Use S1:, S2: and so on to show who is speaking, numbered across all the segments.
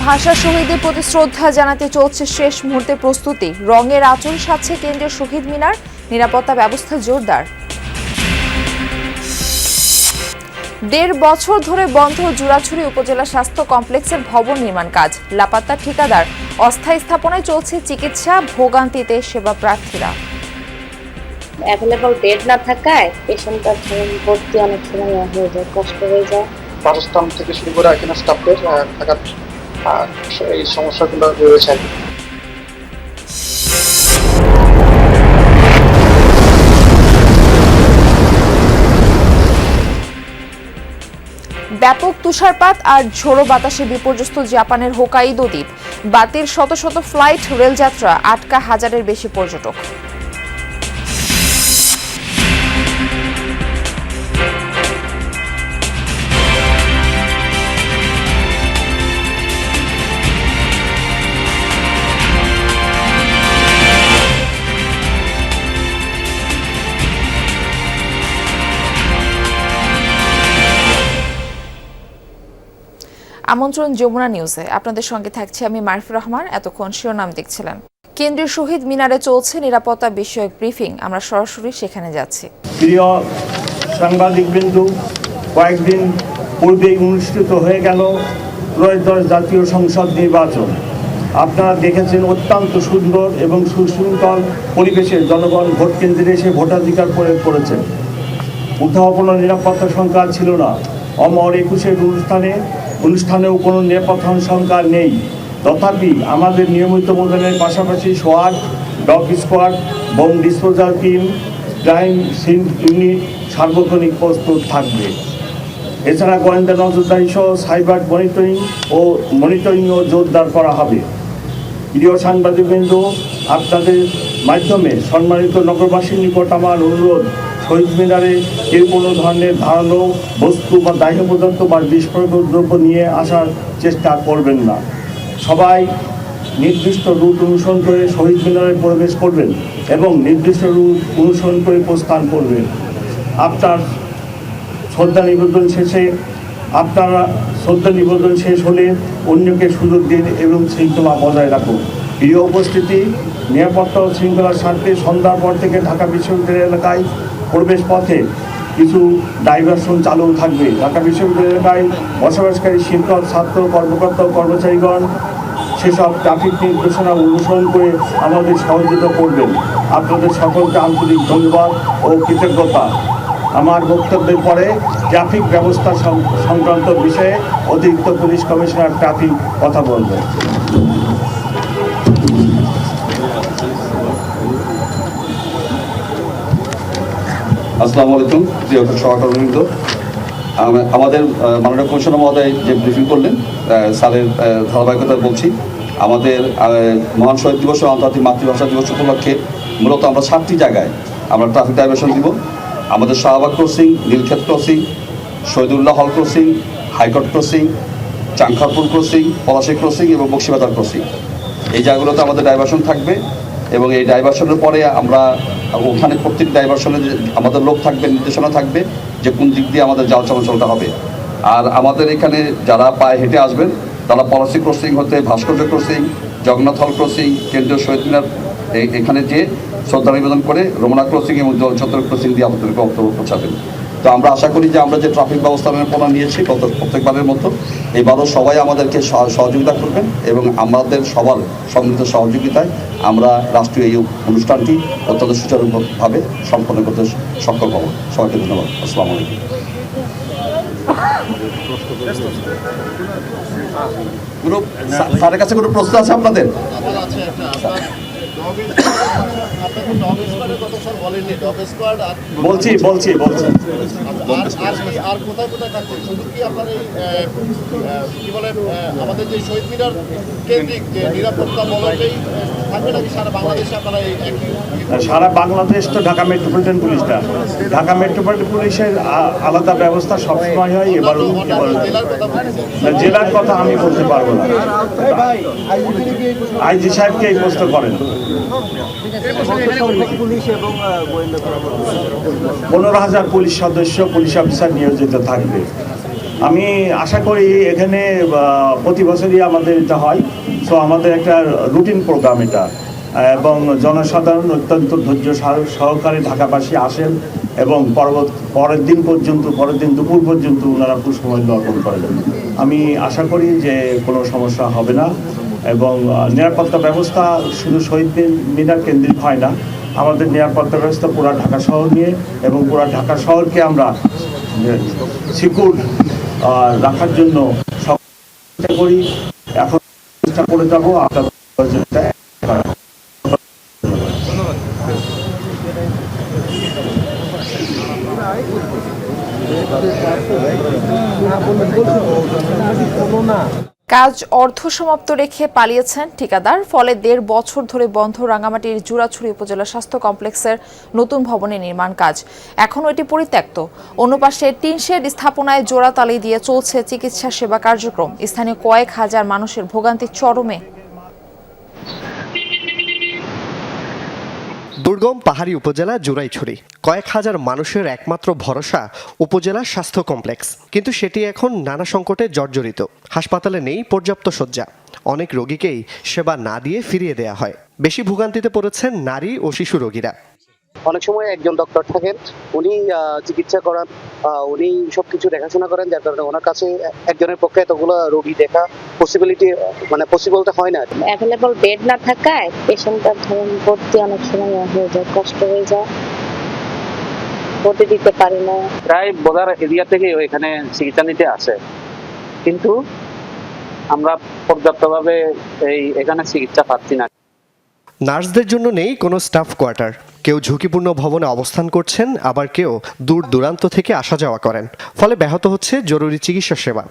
S1: ভাষা শহীদদের প্রতি শ্রদ্ধা জানাতে চলছে শেষ মুহূর্তে প্রস্তুতি। রঙের আঁচল সাজছে কেন্দ্রীয় শহীদ মিনার, নিরাপত্তা ব্যবস্থা জোরদার। ১.৫ বছর ধরে বন্ধ জুরাছড়ি উপজেলা স্বাস্থ্য কমপ্লেক্সের ভবন নির্মাণ কাজ। লাপাত্তা ঠিকাদার, অস্থায়ী স্থাপনায় চলছে চিকিৎসা, ভোগান্তিতে সেবা প্রার্থীরা।
S2: অ্যাভেলেবল বেড না থাকায় পেশেন্টটার ভর্তি অনেক সময় হয়ে যায়, কষ্ট হয়ে যায়।
S3: বাসস্থান থেকে শুরু করে এখানে স্টাফদের থাকার এই সমস্যাগুলো রয়েছে।
S1: ব্যাপক তুষারপাত আর ঝোড়ো বাতাসে বিপর্যস্ত জাপানের হোকাইদো দ্বীপ। বাতিল শত শত ফ্লাইট, রেলযাত্রা, আটকা হাজারের বেশি পর্যটক। আমন্ত্রণ যমুনা নিউজে, আপনাদের সঙ্গে থাকছি আমি মারফি রহমান। এতক্ষণ শিরোনাম দেখছিলেন। কেন্দ্রীয় শহীদ মিনারে চলছে নিরাপত্তা বিষয়ক ব্রিফিং, আমরা সরাসরি সেখানে যাচ্ছি।
S4: প্রিয় সাংবাদিকবৃন্দ, কয়েকদিন পূর্বেই অনুষ্ঠিত হয়ে গেল ত্রয়োদশ জাতীয় সংসদ নির্বাচন। আপনারা দেখেছেন অত্যন্ত সুন্দর এবং সুশৃঙ্খল পরিবেশে জনগণ ভোট কেন্দ্রে এসে ভোটাধিকার প্রয়োগ করেছেন। কোথাও কোনো নিরাপত্তা সংখ্যা ছিল না। অমর ২১-এর অনুষ্ঠানেও কোনো নিরাপত্তা সংখ্যা নেই। তথাপি আমাদের নিয়মিত মোতায়েনের পাশাপাশি সোয়াট, dog squad, bomb disposal team, crime scene unit সার্বক্ষণিক প্রস্তুত থাকবে। এছাড়া গোয়েন্দা নজরদারি সহ সাইবার মনিটরিংও জোরদার করা হবে। প্রিয় সাংবাদিকবৃন্দ, আপনাদের মাধ্যমে সম্মানিত নগরবাসীর নিকট আমার অনুরোধ, শহীদ মিনারে কেউ কোনো ধরনের ধারালো বস্তু বা দাহ্য পদার্থ বা বিস্ফোরক দ্রব্য নিয়ে আসার চেষ্টা করবেন না। সবাই নির্দিষ্ট রুট অনুসরণ করে শহীদ মিনারে প্রবেশ করবেন এবং নির্দিষ্ট রুট অনুসরণ করে প্রস্থান করবেন। আপনার শ্রদ্ধা নিবেদন শেষ হলে অন্যকে সুযোগ দিন এবং শৃঙ্খলা বজায় রাখুন। প্রিয় উপস্থিতি, নিরাপত্তা ও শৃঙ্খলার স্বার্থে সন্ধ্যার পর থেকে ঢাকা বিশ্ববিদ্যালয় এলাকায় প্রবেশ পথে কিছু ডাইভারশন চালু থাকবে। ঢাকা বিশ্ববিদ্যালয় এলাকায় বসবাসকারী শিক্ষক, ছাত্র, কর্মকর্তা ও কর্মচারীগণ সেসব ট্রাফিক নির্দেশনা অনুসরণ করে আমাদের সহযোগিতা করবেন। আপনাদের সকলকে আন্তরিক ধন্যবাদ ও কৃতজ্ঞতা। আমার বক্তব্যের পরে ট্রাফিক ব্যবস্থা সংক্রান্ত বিষয়ে অতিরিক্ত পুলিশ কমিশনার ট্রাফিক কথা বলবেন।
S5: আসসালামু আলাইকুম প্রিয় সহকর্মীবৃন্দ, আমাদের মাননীয় কমিশনার মহোদয় যে ব্রিফিং করলেন স্যারের ধারাবাহিকতা বলছি। আমাদের মহান শহীদ দিবস ও আন্তর্জাতিক মাতৃভাষা দিবস উপলক্ষে মূলত আমরা 7টি জায়গায় আমরা ট্রাফিক ডাইভারশন দিব। আমাদের Shahbag crossing, Nilkhet crossing, Shahidullah hall crossing, high court crossing, Chankharpul crossing, Palashi crossing এবং বক্সিবাজার ক্রসিং, এই জায়গাগুলোতে আমাদের ডাইভারশন থাকবে। এবং এই ডাইভারশনের পরে আমরা ওখানে প্রত্যেক ডাইভারশনে আমাদের লোক থাকবে, নির্দেশনা থাকবে যে কোন দিক দিয়ে আমাদের যাওয়া চলাচলটা হবে। আর আমাদের এখানে যারা পায়ে হেঁটে আসবেন তারা পলাশী ক্রসিং হতে ভাস্কর্য ক্রসিং, জগন্নাথ হল ক্রসিং, কেন্দ্রীয় শহীদ মিনার এখানে যে শ্রদ্ধা নিবেদন করে রমনা ক্রসিং এবং জলচত্বর ক্রসিং দিয়ে আমাদের বক্তব্য পৌঁছাবেন। তো আমরা আশা করি যে আমরা যে ট্রাফিক ব্যবস্থাপনা নিয়েছি প্রত্যেকবারের মতো এবারও সবাই আমাদেরকে সহযোগিতা করবেন এবং আমাদের সবার সম্মিলিত সহযোগিতায় আমরা রাষ্ট্রীয় এই অনুষ্ঠানটি অত্যন্ত সুচারুভাবে সম্পন্ন করতে সক্ষম হব। সবাইকে ধন্যবাদ। আসসালামু আলাইকুম। স্যারের কাছে কোনো প্রশ্ন আছে আপনাদের? বলছি
S6: আর কোথায় থাকছে? শুধু কি আপনার কি বলে আমাদের যে শহীদ মিনার কেন্দ্রিক যে নিরাপত্তা বলতেই থাকবে নাকি সারা বাংলাদেশে আপনারা
S4: সারা বাংলাদেশ তো ঢাকা মেট্রোপলিটন পুলিশটা, ঢাকা মেট্রোপলিটন পুলিশের আলাদা ব্যবস্থা সবসময় হয়। এবার জেলার কথা আমি বলতে পারবো না, আইজি সাহেবকে এই প্রশ্ন করেন। 15,000 পুলিশ সদস্য, পুলিশ অফিসার নিয়োজিত থাকবে। আমি আশা করি এখানে প্রতি বছরই আমাদের এটা হয়, সো আমাদের একটা রুটিন প্রোগ্রাম এটা, এবং জনসাধারণ অত্যন্ত ধৈর্য সহকারে ঢাকাবাসী আসেন এবং পরের দিন দুপুর পর্যন্ত ওনারা পুষ্পমাল্য অর্পণ করেন। আমি আশা করি যে কোনো সমস্যা হবে না, এবং নিরাপত্তা ব্যবস্থা শুধু শহীদ মিনার কেন্দ্রিক হয় না, আমাদের নিরাপত্তা ব্যবস্থা পুরো ঢাকা শহর নিয়ে, এবং পুরো ঢাকা শহরকে আমরা সিকিউর রাখার জন্য চেষ্টা করি। এখন চেষ্টা করে যাবো আপনাদের।
S1: কাজ অর্ধসমাপ্ত রেখে পালিয়েছেন ঠিকাদার, ফলে 1.5 বছর ধরে বন্ধ রাঙামাটির জুরাছড়ি উপজেলা স্বাস্থ্য কমপ্লেক্সের নতুন ভবনের নির্মাণ কাজ। এখনও এটি পরিত্যক্ত। অন্য পাশে টিন শেড স্থাপনায় জোড়াতালি দিয়ে চলছে চিকিৎসা সেবা কার্যক্রম। স্থানীয় কয়েক হাজার মানুষের ভোগান্তি চরমে।
S7: দুর্গম পাহাড়ি উপজেলা জুরাইছড়ি কয়েক হাজার মানুষের একমাত্র ভরসা উপজেলা স্বাস্থ্য কমপ্লেক্স, কিন্তু সেটি এখন নানা সংকটে জর্জরিত। হাসপাতালে নেই পর্যাপ্ত শয্যা, অনেক রোগীকেই সেবা না দিয়ে ফিরিয়ে দেয়া হয়। বেশি ভোগান্তিতে পড়েছেন নারী ও শিশু রোগীরা।
S8: অনেক সময় একজন ডক্টর থাকেন, উনি চিকিৎসা করান, উনি সবকিছু দেখাশোনা করেন, যার কারণে ওনার কাছে একজনের পক্ষে এতগুলো রোগী দেখা পসিবলটা হয় না।
S2: অ্যাভেলেবল বেড না থাকায় পেশেন্টটার ধরুন ভর্তি অনেক সময় হয়ে যায়, কষ্ট হয়ে যায়, ভর্তি দিতে পারি না।
S9: প্রায় বর্ডার এরিয়া থেকে এখানে চিকিৎসা নিতে আসে, কিন্তু আমরা পর্যাপ্তভাবে এখানে চিকিৎসা পাচ্ছি না।
S7: নার্সদের জন্য নেই কোনো স্টাফ কোয়ার্টার। কেউ ঝুঁকিপূর্ণ ভবনে অবস্থান করছেন, আবার কেউ দূর দূরান্ত থেকে আসা যাওয়া করেন, ফলে ব্যাহত হচ্ছে জরুরি চিকিৎসা সেবা।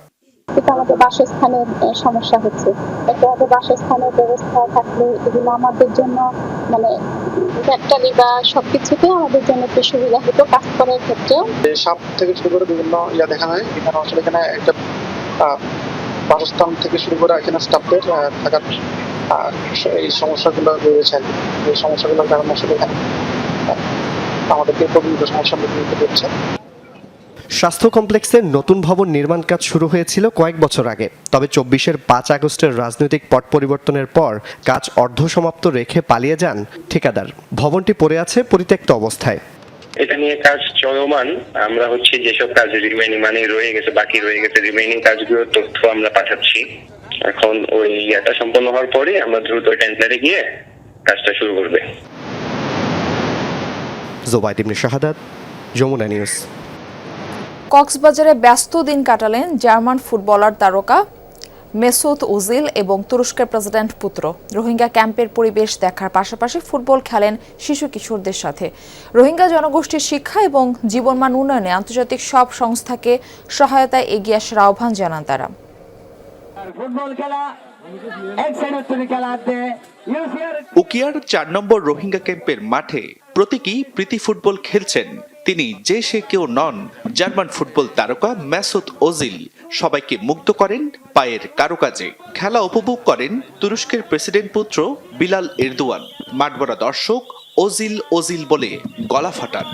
S10: আমাদের বাসস্থানের সমস্যা হচ্ছে, আমাদের বাসস্থানের ব্যবস্থা থাকলে এগুলো আমাদের জন্য ফ্যাক্টরি বা সবকিছুতে আমাদের জন্য একটু সুবিধা হতো কাজ করার ক্ষেত্রেও।
S3: সাপ থেকে শুরু করে বিভিন্ন দেখা যায় এখানে, আসলে এখানে একটা বাসস্থান থেকে শুরু করে এখানে স্টাফদের থাকার এই সমস্যাগুলো রয়েছে। এই সমস্যাগুলোর কারণে আসলে এখানে আমাদেরকে প্রকৃত সমস্যার মুখে নিতে হচ্ছে।
S7: স্বাস্থ্য কমপ্লেক্সের নতুন ভবন নির্মাণ কাজ শুরু হয়েছিল কয়েক বছর আগে, তবে 24-এর 5 আগস্টের রাজনৈতিক পট পরিবর্তনের পর কাজ অর্ধসমাপ্ত রেখে পালিয়ে যান ঠিকাদার। ভবনটি পড়ে আছে পরিত্যক্ত অবস্থায়।
S11: এটা নিয়ে কাজ চলমান। আমরা যেসব কাজ রিমেইনিং বাকি রয়ে গেছে রিমেইনিং কাজগুলোর তথ্য আমরা পাঠাচ্ছি। এখন ওই ইয়াটা সম্পন্ন হওয়ার পরে আমরা দ্রুত টেন্ডারে গিয়ে কাজটা শুরু করবে।
S7: জোবাইদ ইবনে শাহাদাত, যমুনা নিউজ।
S1: কক্সবাজারে ব্যস্ত দিন কাটালেন জার্মান ফুটবলার তারকা মেসুত ওজিল এবং তুরস্কের প্রেসিডেন্ট পুত্র। রোহিঙ্গা ক্যাম্পের পরিবেশ দেখার পাশাপাশি ফুটবল খেলেন শিশু কিশোরদের সাথে। রোহিঙ্গা জনগোষ্ঠীর শিক্ষা এবং জীবনমান উন্নয়নে আন্তর্জাতিক সব সংস্থাকে সহায়তায় এগিয়ে আসার আহ্বান জানান তারা।
S12: উকিয়ার 4 নম্বর রোহিঙ্গা ক্যাম্পের মাঠে প্রতীকী প্রীতি ফুটবল খেলছেন তিনি যে সে কেউ নন, জার্মান ফুটবল তারকা মেসুত ওজিল। সবাইকে মুগ্ধ করেন পায়ের কারুকাজে। খেলা উপভোগ করেন তুরস্কের প্রেসিডেন্ট পুত্র বিলাল এরদোয়ান। মাঠভরা দর্শক ওজিল ওজিল বলে গলা ফাটান।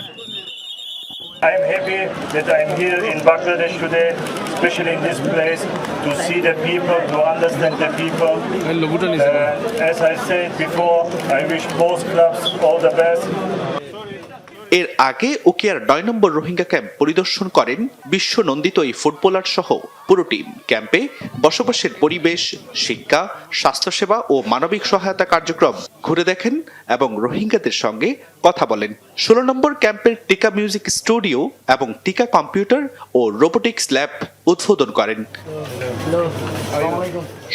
S4: I am happy that I am here in Bangladesh today, especially in this place, to see the people, to understand the people. As I said before, I wish both clubs all the best.
S12: এর আগে উকিয়ার 9 নম্বর Rohingya camp পরিদর্শন করেন বিশ্ব নন্দিত এই footballer সহ পুরো team. ক্যাম্পে বসবাসের পরিবেশ, শিক্ষা, স্বাস্থ্যসেবা ও মানবিক সহায়তা কার্যক্রম ঘুরে দেখেন এবং রোহিঙ্গাদের সঙ্গে কথা বলেন। 16 নম্বর ক্যাম্পের টিকা মিউজিক স্টুডিও এবং টিকা কম্পিউটার ও রোবোটিক্স ল্যাব উদ্বোধন করেন।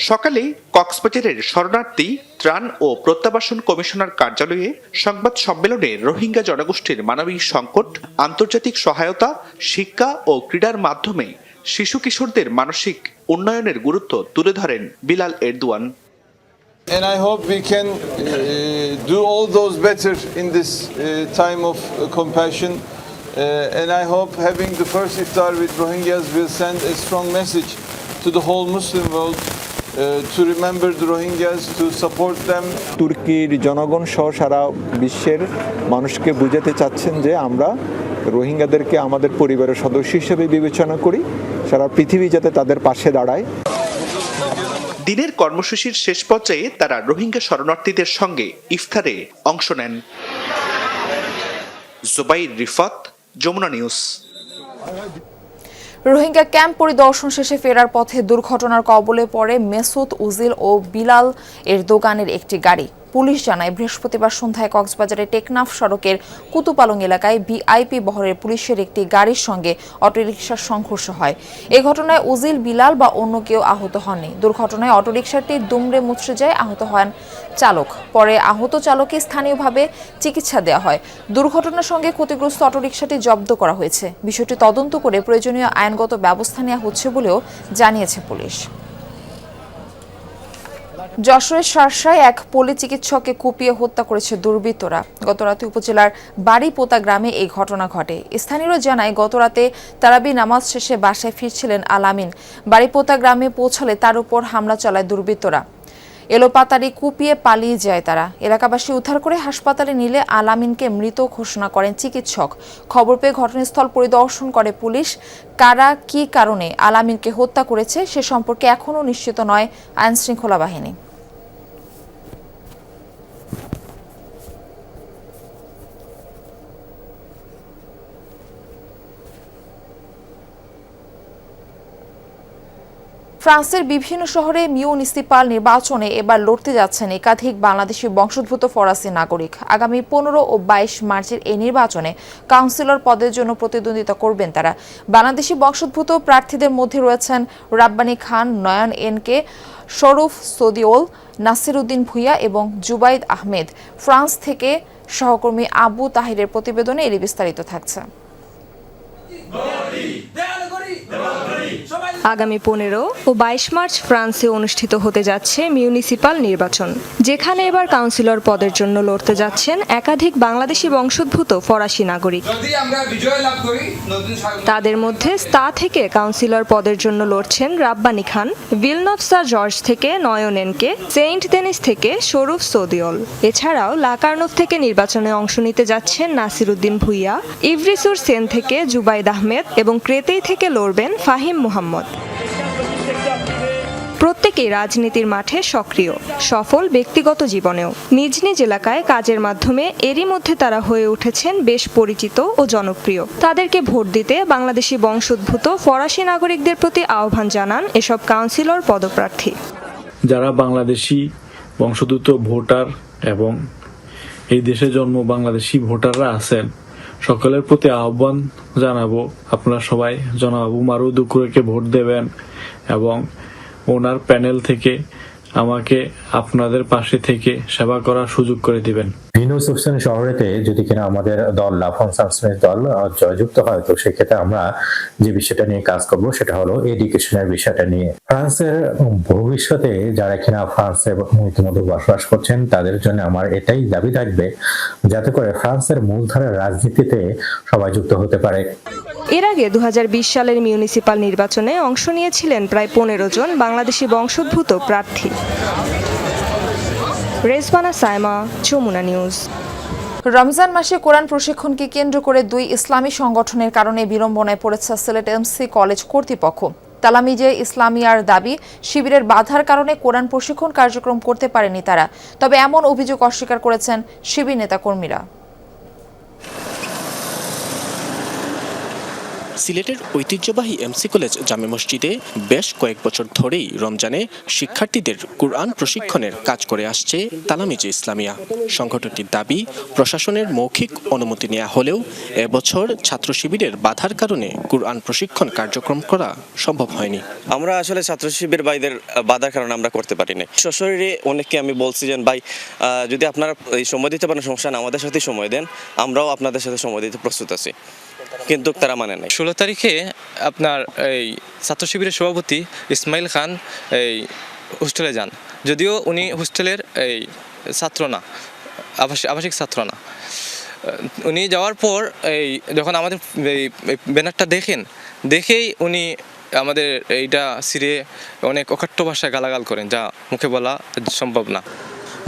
S12: সকালে কক্সবাজারের শরণার্থী ত্রাণ ও প্রত্যাবাসন কমিশনার কার্যালয়ে সংবাদ সম্মেলনে রোহিঙ্গা জনগোষ্ঠীর মানবিক সংকট, আন্তর্জাতিক সহায়তা, শিক্ষা ও ক্রীড়ার মাধ্যমে শিশু কিশোরদের মানসিক উন্নয়নের গুরুত্ব তুলে ধরেন Bilal Erdogan.
S13: And I hope we can do all those better in this time of compassion. And I hope having the first iftar with Rohingyas will send a strong message to the whole Muslim world to remember the Rohingyas, to support them.
S14: তুর্কির জনগণ সহ সারা বিশ্বের মানুষকে বুঝাতে চাচ্ছেন যে আমরা রোহিঙ্গাদেরকে আমাদের পরিবারের সদস্য হিসেবে বিবেচনা করি, সারা পৃথিবী যাতে তাদের পাশে দাঁড়ায়।
S12: দিনের কর্মসূচির শেষ পর্যায়ে তারা রোহিঙ্গা শরণার্থীদের সঙ্গে ইফতারে অংশ নেন। জুবাইর রিফাত, যমুনা নিউজ।
S1: রোহিঙ্গা ক্যাম্প পরিদর্শন শেষে ফেরার পথে দুর্ঘটনার কবলে পড়ে মেসুদ উজিল ও বিলাল এর দোকানের একটি গাড়ি। পুলিশ জানায় বৃহস্পতিবার সন্ধ্যায় কক্সবাজারের টেকনাফ সড়কের কুতুপালং এলাকায় ভিআইপি বহরের পুলিশের একটি গাড়ির সঙ্গে অটোরিকশার সংঘর্ষ হয়। এ ঘটনায় উজিল, বিলাল বা অন্য কেউ আহত হননি। দুর্ঘটনায় অটোরিকশাটি দুমড়ে মুচড়ে যায়, আহত হন চালক। পরে আহত চালককে স্থানীয়ভাবে চিকিৎসা দেওয়া হয়। দুর্ঘটনার সঙ্গে ক্ষতিগ্রস্ত অটোরিকশাটি জব্দ করা হয়েছে। বিষয়টি তদন্ত করে প্রয়োজনীয় আইনগত ব্যবস্থা নেওয়া হচ্ছে বলেও জানিয়েছে পুলিশ। যশোরের শার্শায় এক পল্লী চিকিৎসককে কুপিয়ে হত্যা করেছে দুর্বৃত্তরা। গতরাতে উপজেলার বাড়িপোতা গ্রামে এই ঘটনা ঘটে। স্থানীয়রা জানায় গতরাতে তারাবি নামাজ শেষে বাসায় ফিরছিলেন আলামিন। বাড়িপোতা গ্রামে পৌঁছালে তার উপর হামলা চালায় দুর্বৃত্তরা। এলোপাতাড়ি কুপিয়ে পালিয়ে যায় তারা। এলাকাবাসী উদ্ধার করে হাসপাতালে নিলে আলামিনকে মৃত ঘোষণা করেন চিকিৎসক। খবর পেয়ে ঘটনাস্থল পরিদর্শন করে পুলিশ। কারা কী কারণে আলামিনকে হত্যা করেছে সে সম্পর্কে এখনও নিশ্চিত নয় আইনশৃঙ্খলা বাহিনী। ফ্রান্সের বিভিন্ন শহরে মিউনিসিপাল নির্বাচনে এবার লড়তে যাচ্ছেন একাধিক বাংলাদেশি বংশোদ্ভূত ফরাসি নাগরিক। আগামী 15 ও 22 মার্চের এই নির্বাচনে কাউন্সিলর পদের জন্য প্রতিদ্বন্দ্বিতা করবেন তারা। বাংলাদেশি বংশোদ্ভূত প্রার্থীদের মধ্যে রয়েছেন রাব্বানী খান, নয়ন এনকে, শরুফ সদিওল, নাসির উদ্দিন ভুইয়া এবং জুবাইদ আহমেদ। ফ্রান্স থেকে সহকর্মী আবু তাহিরের প্রতিবেদনে এর বিস্তারিত থাকছে।
S15: আগামী 15 ও 22 মার্চ ফ্রান্সে অনুষ্ঠিত হতে যাচ্ছে মিউনিসিপাল নির্বাচন, যেখানে এবার কাউন্সিলর পদের জন্য লড়তে যাচ্ছেন একাধিক বাংলাদেশি বংশোদ্ভূত ফরাসি নাগরিক। তাদের মধ্যে স্তা থেকে কাউন্সিলর পদের জন্য লড়ছেন রাব্বানী খান, ভিলনভ-সাঁ জর্জ থেকে নয়ন এনকে, সেন্ট দেনিস থেকে শরুফ সদিওল। এছাড়াও লাকার্নভ থেকে নির্বাচনে অংশ নিতে যাচ্ছেন নাসির উদ্দিন ভুইয়া, ইভরি-সুর-সেন থেকে জুবাইদ আহমেদ এবং ক্রেতেই থেকে লড়বেন ফাহিম মোহাম্মদ। প্রত্যেকেই রাজনীতির মাঠে সক্রিয়, সফল ব্যক্তিগত জীবনেও। নিজ নিজ এলাকায় কাজের মাধ্যমে এরই মধ্যে তারা হয়ে উঠেছেন বেশ পরিচিত ও জনপ্রিয়। তাদেরকে ভোট দিতে বাংলাদেশি বংশোদ্ভূত ফরাসি নাগরিকদের প্রতি আহ্বান জানান এসব কাউন্সিলর পদপ্রার্থী।
S16: যারা বাংলাদেশি বংশোদ্ভূত ভোটার এবং এই দেশে জন্ম বাংলাদেশি ভোটাররা আছেন, সকলের প্রতি আহ্বান জানাবো আপনারা সবাই জনাব আবু মারুদ দুকুরেকে ভোট দেবেন এবং ওনার প্যানেল থেকে আমাকে আপনাদের পাশে থেকে সেবা করার সুযোগ করে দিবেন।
S17: ভিনুসুফসেন শহরেতে যদি কিনা আমাদের দল লাফন সামসমের দল জয়যুক্ত হয়, তো সেক্ষেত্রে আমরা যে বিষয়টা নিয়ে কাজ করব সেটা হলো এডুকেশনের বিষয়টা নিয়ে। ফ্রান্সের ভবিষ্যতে যারা কিনা ফ্রান্সে ইতিমধ্যে বসবাস করছেন তাদের জন্য আমার এটাই দাবি থাকবে যাতে করে ফ্রান্সের মূলধারার রাজনীতিতে সবাই যুক্ত হতে পারে।
S15: এর আগে 2020 সালের মিউনিসিপাল নির্বাচনে অংশ নিয়েছিলেন প্রায় 15 জন বাংলাদেশি বংশোদ্ভূত প্রার্থী। রেজবানা সাইমা, যমুনা নিউজ।
S1: রমজান মাসে কোরআন প্রশিক্ষণকে কেন্দ্র করে 2 ইসলামী সংগঠনের কারণে বিড়ম্বনায় পড়েছে সিলেট এমসি কলেজ কর্তৃপক্ষ। তালামিজে ইসলামিয়ার দাবি, শিবিরের বাধার কারণে কোরআন প্রশিক্ষণ কার্যক্রম করতে পারেনি তারা। তবে এমন অভিযোগ অস্বীকার করেছেন শিবির নেতাকর্মীরা।
S18: সিলেটের ঐতিহ্যবাহী এমসি কলেজ জামে মসজিদে বেশ কয়েক বছর ধরেই রমজানে শিক্ষার্থীদের কুরআন প্রশিক্ষণের কাজ করে আসছে তালামিজে ইসলামিয়া। সংগঠনটির দাবি, প্রশাসনের মৌখিক অনুমতি নেওয়া হলেও এবছর ছাত্র শিবিরের বাধার কারণে কুরআন প্রশিক্ষণ কার্যক্রম করা সম্ভব হয়নি।
S19: আমরা আসলে ছাত্র শিবির ভাইদের বাধার কারণে আমরা করতে পারিনি। সশরীরে অনেককে আমি বলছি যে ভাই যদি আপনারা এই সময় দিতে পারেন সমস্যা না, আমাদের সাথে সময় দেন, আমরাও আপনাদের সাথে সময় দিতে প্রস্তুত আছি, কিন্তু তারা মানে নাই।
S20: 16 তারিখে আপনার এই ছাত্র শিবিরের সভাপতি ইসমাইল খান এই হোস্টেলে যান, যদিও উনি হোস্টেলের এই ছাত্র না, আবাসিক ছাত্র না। উনি যাওয়ার পর এই যখন আমাদের এই ব্যানারটা দেখেই উনি আমাদের এইটা ছিঁড়ে অনেক অকথ্য ভাষায় গালাগাল করেন, যা মুখে বলা সম্ভব না।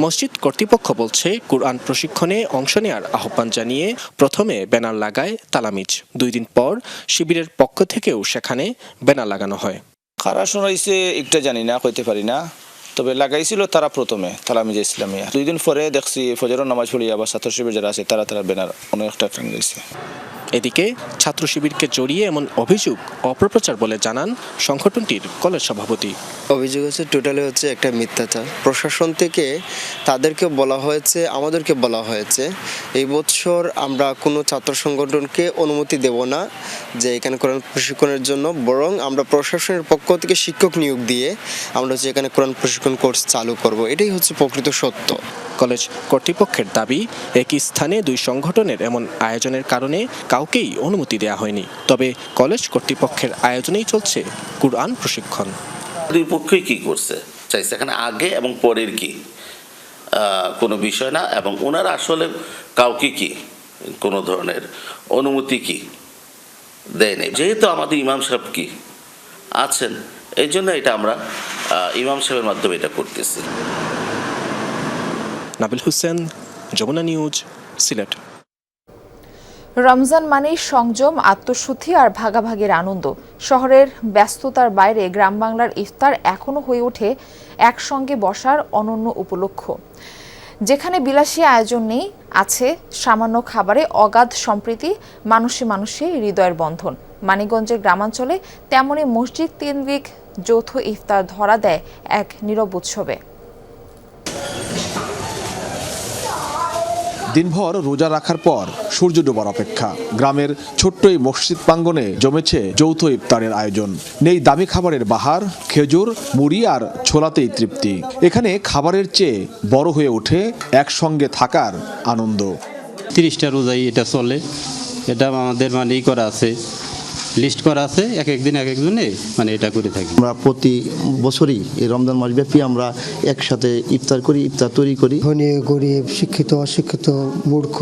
S18: মসজিদ কর্তৃপক্ষ বলছে কোরআন প্রশিক্ষণে অংশ নেওয়ার আহ্বান জানিয়ে প্রথমে ব্যানার লাগায় তালামিজ। 2 দিন পর শিবিরের পক্ষ থেকেও সেখানে ব্যানার লাগানো হয়।
S21: কারা শোনাইছে একটা জানি না, কইতে পারি না, তবে লাগাইছিল তারা প্রথমে তালামিজে ইসলামিয়া। 2 দিন পরে দেখছি ফজরের নামাজ পড়িয়া বা ছাত্র শিবির যারা আছে তারা ব্যানার অনেকটা টাঙ্গাইছে।
S18: এদিকে ছাত্র শিবিরকে জড়িয়ে এমন অভিযোগ অপপ্রচার বলে জানান সংগঠনটির কলেজ সভাপতি।
S22: অভিযোগ হচ্ছে টোটালি হচ্ছে একটা মিথ্যাচার। প্রশাসন থেকে তাদেরকে বলা হয়েছে, আমাদেরকে বলা হয়েছে এই বছর আমরা কোনো ছাত্র সংগঠনকে অনুমতি দেব না যে এখানে কোরআন প্রশিক্ষণের জন্য, বরং আমরা প্রশাসনের পক্ষ থেকে শিক্ষক নিয়োগ দিয়ে আমরা হচ্ছে এখানে কোরআন প্রশিক্ষণ কোর্স চালু করব। এটাই হচ্ছে প্রকৃত সত্য।
S18: কলেজ কর্তৃপক্ষের দাবি, একই স্থানে 2 সংগঠনের এমন আয়োজনের কারণে কাউকেই অনুমতি দেওয়া হয়নি। তবে কলেজ কর্তৃপক্ষের আয়োজনেই চলছে কুরআন প্রশিক্ষণ।
S23: 2 পক্ষই কি করছে চাইছে, এখানে আগে এবং পরের কি কোনো বিষয় না, এবং ওনারা আসলে কাউকে কি কোনো ধরনের অনুমতি কি দেয়নি। যেহেতু আমাদের ইমাম সাহেব কি আছেন, এই জন্য এটা আমরা ইমাম সাহেবের মাধ্যমে এটা করতেছি।
S18: নাবিল হোসেন, যমুনা নিউজ, সিলেট।
S1: রমজান মানেই সংযম, আত্মশুদ্ধি আর ভাগাভাগির আনন্দ। শহরের ব্যস্ততার বাইরে গ্রাম বাংলার ইফতার এখনো হয়ে ওঠে একসঙ্গে বসার অনন্য উপলক্ষ। যেখানে বিলাসী আয়োজন নেই, আছে সামান্য খাবারে অগাধ সম্প্রীতি, মানুষে মানুষে হৃদয়ের বন্ধন। মানিকগঞ্জের গ্রামাঞ্চলে তেমনই মসজিদ কেন্দ্রিক যৌথ ইফতার ধরা দেয় এক নীরব উৎসবে।
S24: দিনভর রোজা রাখার পর সূর্য ডোবার অপেক্ষা। গ্রামের ছোট্ট এই মসজিদ প্রাঙ্গণে জমেছে যৌথ ইফতারের আয়োজন। নেই দামি খাবারের বাহার, খেজুর, মুড়ি আর ছোলাতেই তৃপ্তি। এখানে খাবারের চেয়ে বড় হয়ে ওঠে একসঙ্গে থাকার আনন্দ।
S25: 30টা রোজাই এটা চলে, এটা আমাদের মানেই করা আছে, লিস্ট করা আছে, এক একদিন এক একজনে মানে এটা করে থাকি।
S26: আমরা প্রতি বছরই এই রমজান মাস ব্যাপী আমরা একসাথে ইফতার করি, ইফতার তৈরি করি।
S27: ধনী গরিব, শিক্ষিত অশিক্ষিত, মূর্খ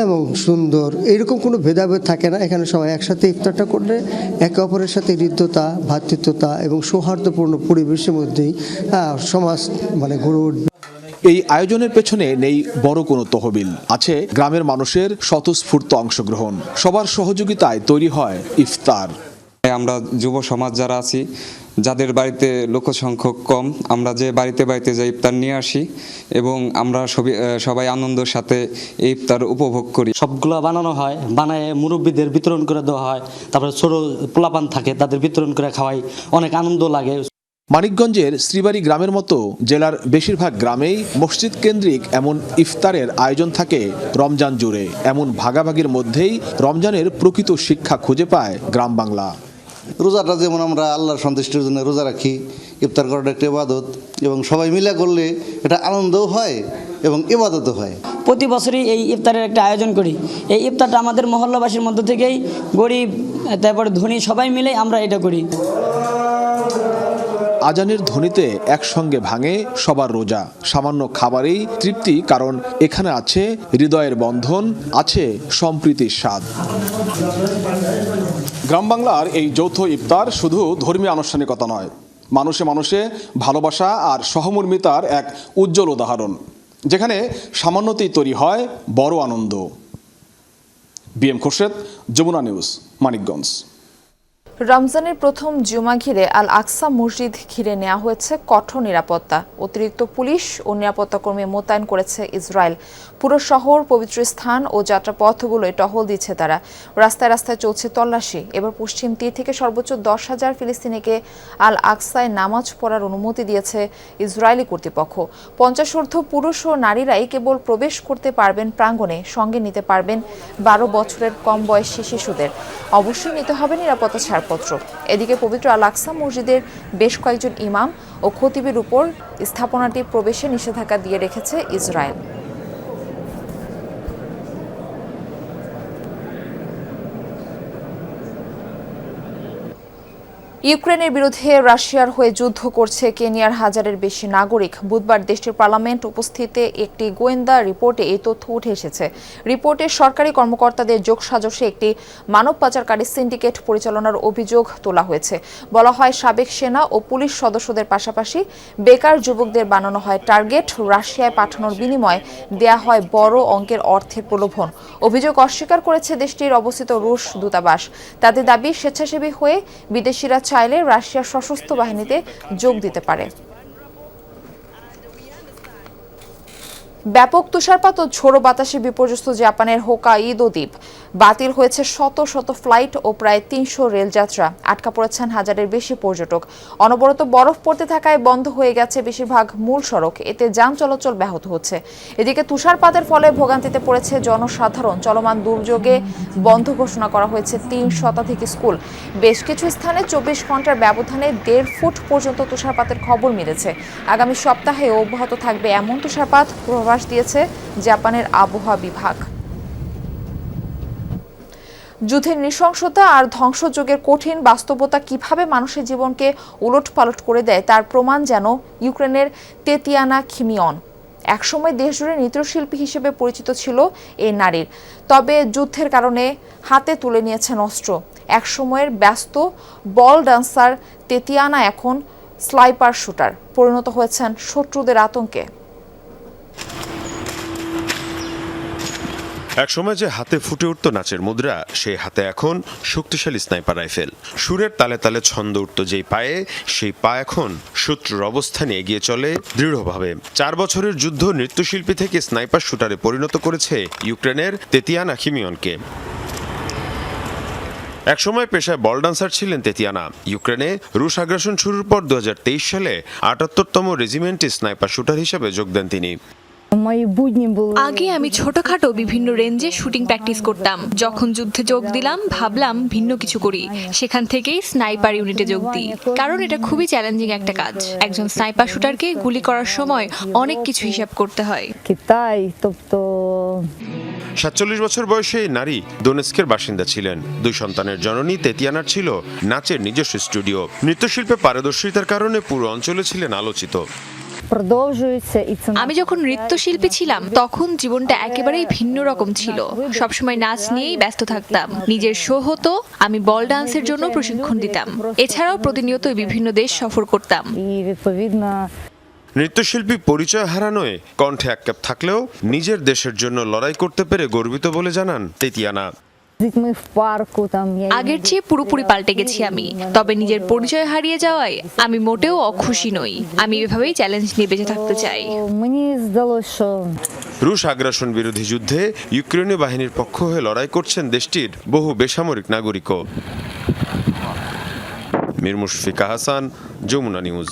S27: এবং সুন্দর এরকম কোনো ভেদাভেদ থাকে না। এখানে সবাই একসাথে ইফতারটা করলে একে অপরের সাথে হৃদ্যতা, ভ্রাতৃত্বতা এবং সৌহার্দ্যপূর্ণ পরিবেশের মধ্যেই সমাজ মানে গড়ে উঠবে।
S24: এই আয়োজনের পেছনে নেই বড় কোনো তহবিল, আছে গ্রামের মানুষের স্বতঃস্ফূর্ত অংশগ্রহণ। সবার সহযোগিতায় তৈরি হয় ইফতার।
S28: আমরা যুব সমাজ যারা আছি, যাদের বাড়িতে লোক সংখ্যক কম, আমরা যে বাড়িতে বাড়িতে যে ইফতার নিয়ে আসি এবং আমরা সবাই আনন্দের সাথে এই ইফতার উপভোগ করি।
S29: সবগুলো বানানো হয়, বানায় মুরব্বীদের বিতরণ করে দেওয়া হয়, তারপরে ছোট পোলাপান থাকে তাদের বিতরণ করে খাওয়াই, অনেক আনন্দ লাগে।
S24: মানিকগঞ্জের শ্রীবাড়ি গ্রামের মতো জেলার বেশিরভাগ গ্রামেই মসজিদ কেন্দ্রিক এমন ইফতারের আয়োজন থাকে রমজান জুড়ে। এমন ভাগাভাগির মধ্যেই রমজানের প্রকৃত শিক্ষা খুঁজে পায় গ্রাম বাংলা।
S26: রোজাটা যেমন আমরা আল্লাহর সন্তুষ্টির জন্য রোজা রাখি, ইফতার করাটা একটা ইবাদত, এবং সবাই মিলে করলে এটা আনন্দও হয় এবং ইবাদতও হয়।
S30: প্রতি বছরই এই ইফতারের একটা আয়োজন করি। এই ইফতারটা আমাদের মহল্লাবাসীর মধ্য থেকেই, গরিব তারপরে ধনী সবাই মিলে আমরা এটা করি।
S24: আজানের ধ্বনিতে একসঙ্গে ভাঙে সবার রোজা। সামান্য খাবারেই তৃপ্তি, কারণ এখানে আছে হৃদয়ের বন্ধন, আছে সম্প্রীতির স্বাদ। গ্রাম বাংলার এই যৌথ ইফতার শুধু ধর্মীয় আনুষ্ঠানিকতা নয়, মানুষে মানুষে ভালোবাসা আর সহমর্মিতার এক উজ্জ্বল উদাহরণ, যেখানে সামান্যতেই তৈরি হয় বড় আনন্দ। B M Khorshed, Jamuna news, Manikganj.
S1: রমজানের প্রথম জুমা ঘিরে আল আকসা মসজিদ ঘিরে নেওয়া হয়েছে কঠোর নিরাপত্তা। অতিরিক্ত পুলিশ ও নিরাপত্তা কর্মী মোতায়েন করেছে ইসরায়েল। পুরো শহর, পবিত্র স্থান ও যাত্রাপথগুলোয় টহল দিচ্ছে তারা। রাস্তায় রাস্তায় চলছে তল্লাশি। এবার পশ্চিম তীর থেকে সর্বোচ্চ 10,000 ফিলিস্তিনিকে আল আকসায় নামাজ পড়ার অনুমতি দিয়েছে ইসরায়েলি কর্তৃপক্ষ। 50 পুরুষ ও নারীরাই কেবল প্রবেশ করতে পারবেন প্রাঙ্গণে, সঙ্গে নিতে পারবেন 12 বছরের কম বয়সী শিশুদের। অবশ্যই নিতে হবে নিরাপত্তা ছাড়পত্র। এদিকে পবিত্র আল আকসা মসজিদের বেশ কয়েকজন ইমাম ও খতিবের উপর স্থাপনাটি প্রবেশে নিষেধাজ্ঞা দিয়ে রেখেছে ইসরায়েল। ইউক্রেনের বিরুদ্ধে রাশিয়ার হয়ে যুদ্ধ করছে কেনিয়ার হাজারের বেশি নাগরিক। বুধবার দেশটির পার্লামেন্ট উপস্থিতে একটি গোয়েন্দা রিপোর্টে এই তথ্য উঠে এসেছে। রিপোর্টে সরকারি কর্মকর্তাদের যোগসাজশে একটি মানব পাচারকারী সিন্ডিকেট পরিচালনার অভিযোগ তোলা হয়েছে। বলা হয়, সাবেক সেনা ও পুলিশ সদস্যদের পাশাপাশি বেকার যুবকদের বানানো হয় টার্গেট। রাশিয়ায় পাঠানোর বিনিময়ে দেয়া হয় বড় অঙ্কের অর্থের প্রলোভন। অভিযোগ অস্বীকার করেছে দেশটির অবস্থিত রুশ দূতাবাস। তাদের দাবি, স্বেচ্ছাসেবী হয়ে বিদেশিরা চাইলে রাশিয়ার সশস্ত্র বাহিনীতে যোগ দিতে পারে। ব্যাপক তুষারপাত ও ঝোড়ো বাতাসে বিপর্যস্ত জাপানের হোকাইদো দ্বীপ। বাতিল হয়েছে শত শত ফ্লাইট ও প্রায় ৩০০ রেলযাত্রা। আটকা পড়েছেন হাজারের বেশি পর্যটক। অনবরত বরফ পড়তে থাকায় বন্ধ হয়ে গেছে বেশিরভাগ মূল সড়ক। এতে যান চলাচল ব্যাহত হচ্ছে। এদিকে তুষারপাতের ফলে ভোগান্তিতে পড়েছে জনসাধারণ। চলমান দুর্যোগে বন্ধ ঘোষণা করা হয়েছে ৩ শতাধিক স্কুল। বেশ কিছু স্থানে ২৪ ঘন্টার ব্যবধানে ১.৫ ফুট পর্যন্ত তুষারপাতের খবর মিলেছে। আগামী সপ্তাহে অব্যাহত থাকবে এমন তুষারপাত পূর্বাভাস দিয়েছে জাপানের আবহাওয়া বিভাগ। যুদ্ধের নৃশংসতা আর ধ্বংসযজ্ঞের কঠিন বাস্তবতা কিভাবে মানুষের জীবনকে উলটপালট করে দেয় তার প্রমাণ যেন ইউক্রেনের তেতিয়ানা খিমিয়ন। একসময় দেশজুড়ে নৃত্যশিল্পী হিসেবে পরিচিত ছিল এই নারীর। তবে যুদ্ধের কারণে হাতে তুলে নিয়েছেন অস্ত্র। একসময়ের ব্যস্ত বল ডান্সার তেতিয়ানা এখন স্নাইপার শুটার পরিণত হয়েছেন শত্রুদের আতঙ্কে।
S2: একসময় যে হাতে ফুটে উঠত নাচের মুদ্রা, সেই হাতে এখন শক্তিশালী স্নাইপার রাইফেল। সুরের তালে তালে ছন্দ উঠত যেই পায়ে, সেই পা এখন শত্রুর অবস্থানে এগিয়ে চলে দৃঢ়ভাবে। ৪ বছরের যুদ্ধ নৃত্যশিল্পী থেকে স্নাইপার শুটারে পরিণত করেছে ইউক্রেনের তেতিয়ানা খিমিয়নকে। একসময় পেশায় বল ডান্সার ছিলেন তেতিয়ানা। ইউক্রেনে রুশ আগ্রাসন শুরুর পর ২০২৩ সালে ৭৮তম রেজিমেন্টে স্নাইপার শুটার হিসেবে যোগ দেন তিনি।
S15: আগে আমি ছোটখাটো বিভিন্ন রেঞ্জে শুটিং প্র্যাকটিস করতাম। যখন যুদ্ধে যোগ দিলাম, ভাবলাম ভিন্ন কিছু করি। সেখান থেকেই স্নাইপার ইউনিটে যোগ দিই, কারণ এটা খুবই চ্যালেঞ্জিং একটা কাজ। একজন স্নাইপার শুটারকে গুলি করার সময় অনেক কিছু হিসাব করতে হয়।
S2: ৪৭ বছর বয়সে এই নারী দোনেস্কের বাসিন্দা ছিলেন। ২ সন্তানের জননী তেতিয়ানার ছিল নাচের নিজস্ব স্টুডিও। নৃত্যশিল্পে পারদর্শিতার কারণে পুরো অঞ্চলে ছিলেন আলোচিত।
S15: আমি যখন নৃত্যশিল্পী ছিলাম তখন জীবনটা একেবারেই ভিন্ন রকম ছিল। সবসময় নাচ নিয়েই ব্যস্ত থাকতাম। নিজের শো হতো, আমি বল ডান্সের জন্য প্রশিক্ষণ দিতাম। এছাড়াও প্রতিনিয়ত বিভিন্ন দেশ সফর করতাম।
S2: নৃত্যশিল্পী পরিচয় হারানোয় কণ্ঠে এককাপ থাকলেও নিজের দেশের জন্য লড়াই করতে পেরে গর্বিত বলে জানান তেতিয়ানা।
S15: আগের চেয়ে পুরোপুরি পাল্টে গেছি আমি। তবে নিজের পরিচয় হারিয়ে যাওয়ায় আমি মোটেও অখুশি নই। আমি এভাবেই চ্যালেঞ্জ নিয়ে বেঁচে থাকতে চাই।
S2: রুশ আগ্রাসন বিরোধী যুদ্ধে ইউক্রেনীয় বাহিনীর পক্ষ হয়ে লড়াই করছেন দেশটির বহু বেসামরিক নাগরিকও। মীর মুশফিকা হাসান, যমুনা নিউজ।